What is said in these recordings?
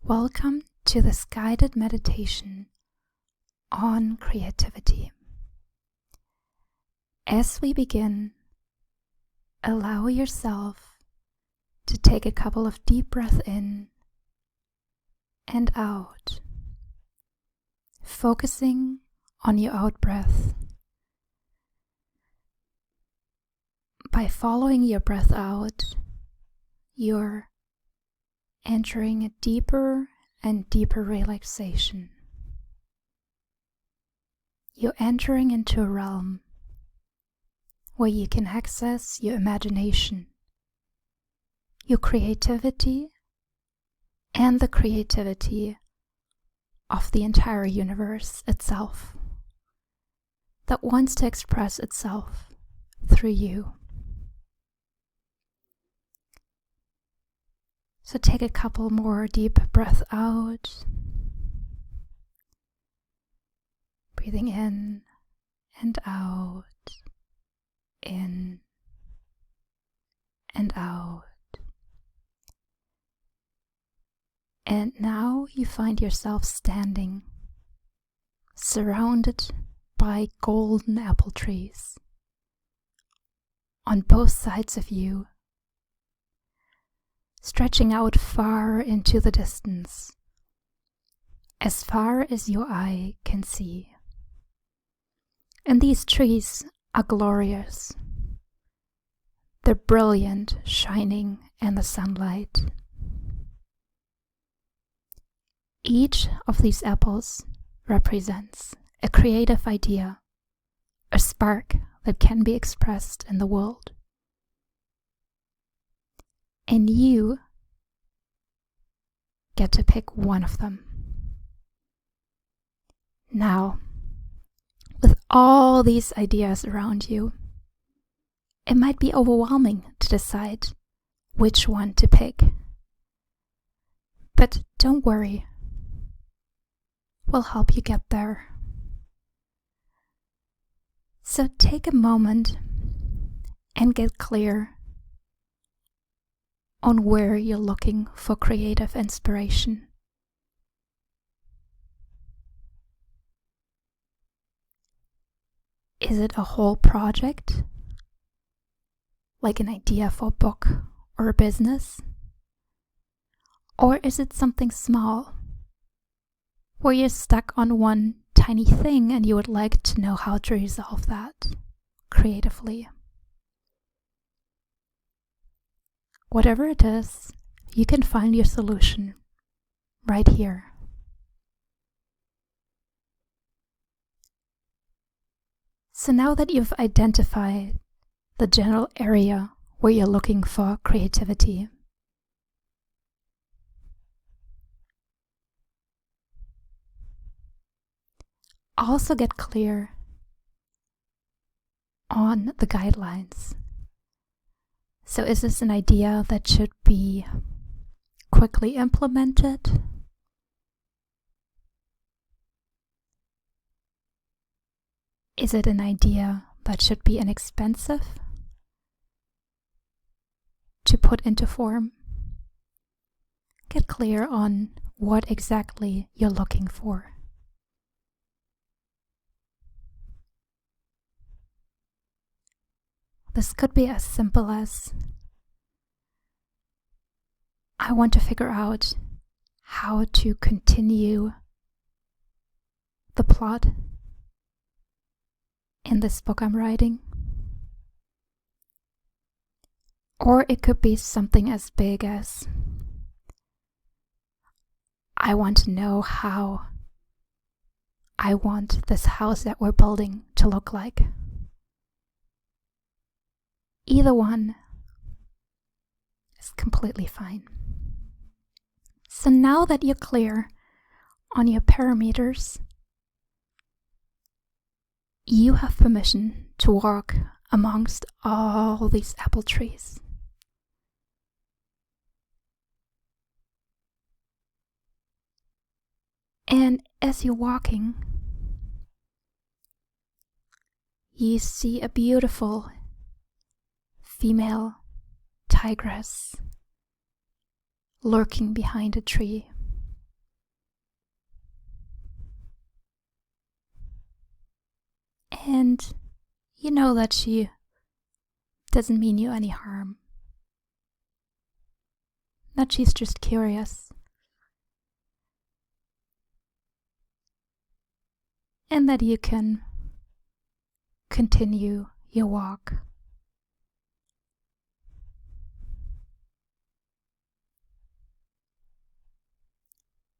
Welcome to this guided meditation on creativity. As we begin, allow yourself to take a couple of deep breaths in and out, focusing on your out breath. By following your breath out, you're entering a deeper and deeper relaxation. You're entering into a realm where you can access your imagination, your creativity, and the creativity of the entire universe itself that wants to express itself through you. So take a couple more deep breaths out, breathing in and out, in and out. And now you find yourself standing, surrounded by golden apple trees on both sides of you, stretching out far into the distance, as far as your eye can see. And these trees are glorious. They're brilliant, shining in the sunlight. Each of these apples represents a creative idea, a spark that can be expressed in the world. And you get to pick one of them. Now, with all these ideas around you, it might be overwhelming to decide which one to pick. But don't worry, we'll help you get there. So take a moment and get clear on where you're looking for creative inspiration. Is it a whole project, like an idea for a book or a business? Or is it something small, where you're stuck on one tiny thing and you would like to know how to resolve that creatively? Whatever it is, you can find your solution right here. So now that you've identified the general area where you're looking for creativity, also get clear on the guidelines. So is this an idea that should be quickly implemented? Is it an idea that should be inexpensive to put into form? Get clear on what exactly you're looking for. This could be as simple as, I want to figure out how to continue the plot in this book I'm writing. Or it could be something as big as, I want to know how I want this house that we're building to look like. Either one is completely fine. So now that you're clear on your parameters, you have permission to walk amongst all these apple trees. And as you're walking, you see a beautiful female tigress lurking behind a tree. And you know that she doesn't mean you any harm. That she's just curious. And that you can continue your walk.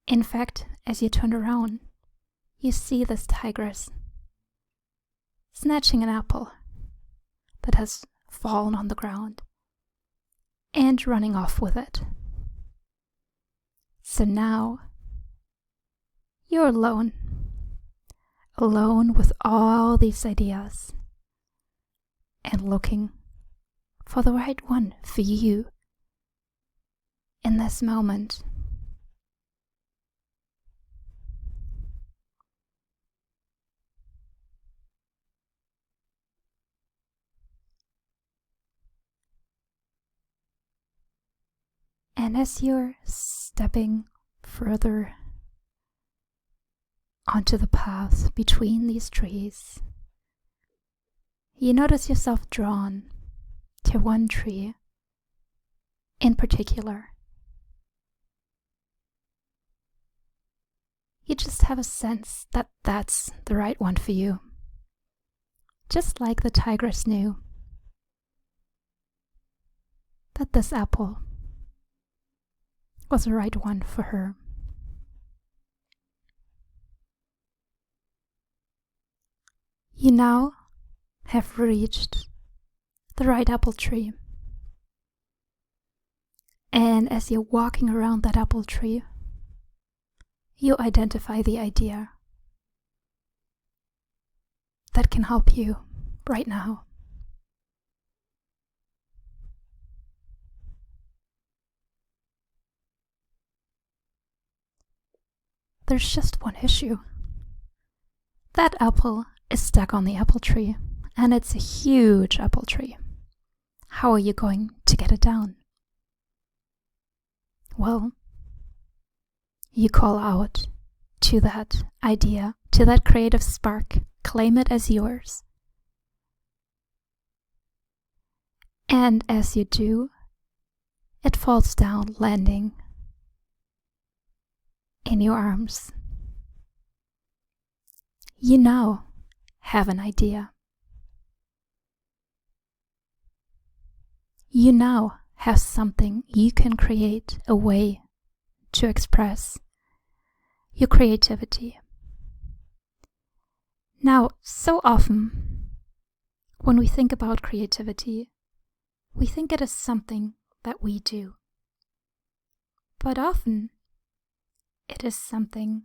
In fact, as you turn around, you see this tigress snatching an apple that has fallen on the ground and running off with it. So now you're alone with all these ideas and looking for the right one for you in this moment. And as you're stepping further onto the path between these trees, you notice yourself drawn to one tree in particular. You just have a sense that that's the right one for you, just like the tigress knew that this apple was the right one for her. You now have reached the right apple tree. And as you're walking around that apple tree, you identify the idea that can help you right now. There's just one issue. That apple is stuck on the apple tree, and it's a huge apple tree. How are you going to get it down? Well, you call out to that idea, to that creative spark, claim it as yours. And as you do, it falls down, landing in your arms. You now have an idea. You now have something you can create, a way to express your creativity. Now, so often when we think about creativity, we think it is something that we do. But often it is something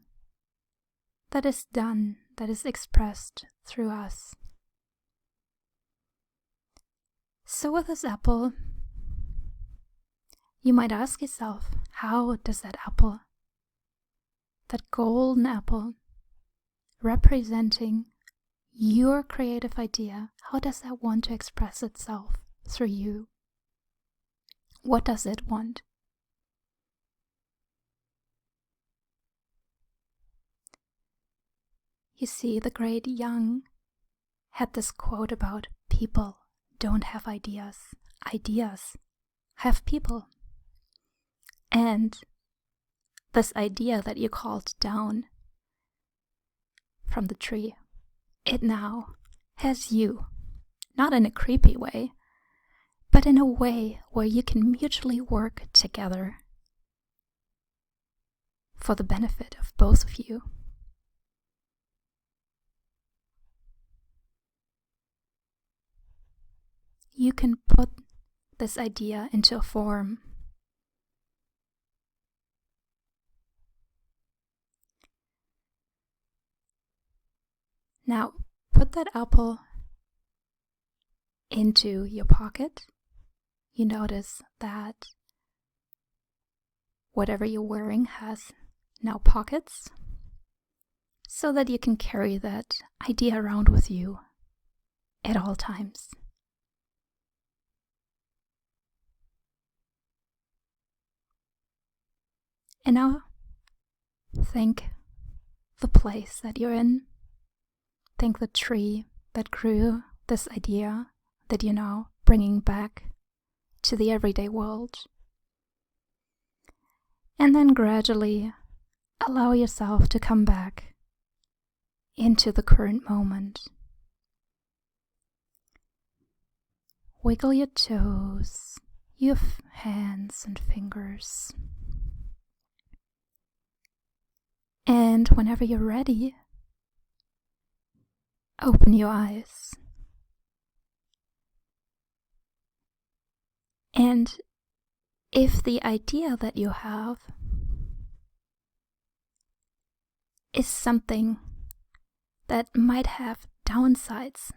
that is done, that is expressed through us. So with this apple, you might ask yourself, how does that apple, that golden apple, representing your creative idea, how does that want to express itself through you? What does it want? You see, the great Jung had this quote about people don't have ideas. Ideas have people. And this idea that you called down from the tree, it now has you, not in a creepy way, but in a way where you can mutually work together for the benefit of both of you. You can put this idea into a form. Now, put that apple into your pocket. You notice that whatever you're wearing has now pockets, so that you can carry that idea around with you at all times. And now, think the place that you're in. Think the tree, that grew this idea that you're now bringing back to the everyday world. And then gradually allow yourself to come back into the current moment. Wiggle your toes, your hands and fingers. And whenever you're ready, open your eyes. And if the idea that you have is something that might have downsides,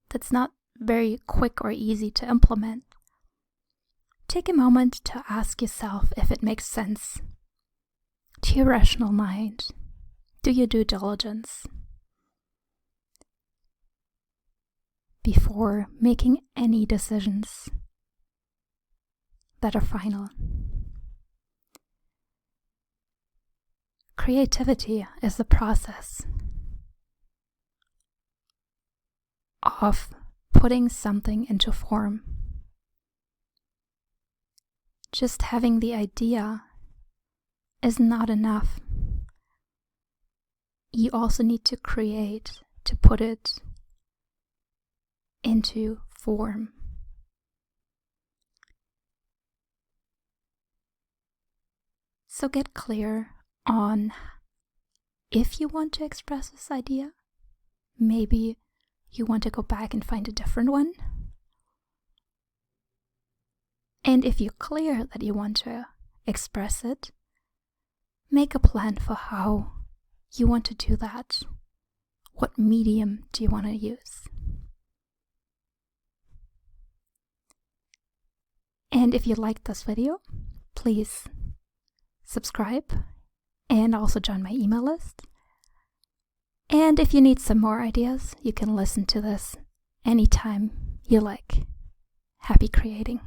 that's not very quick or easy to implement, take a moment to ask yourself if it makes sense to your rational mind. Do your due diligence before making any decisions that are final. Creativity is the process of putting something into form. Just having the idea is not enough. You also need to create to put it into form. So get clear on if you want to express this idea. Maybe you want to go back and find a different one. And if you're clear that you want to express it, make a plan for how you want to do that. What medium do you want to use? And if you liked this video, please subscribe and also join my email list. And if you need some more ideas, you can listen to this anytime you like. Happy creating.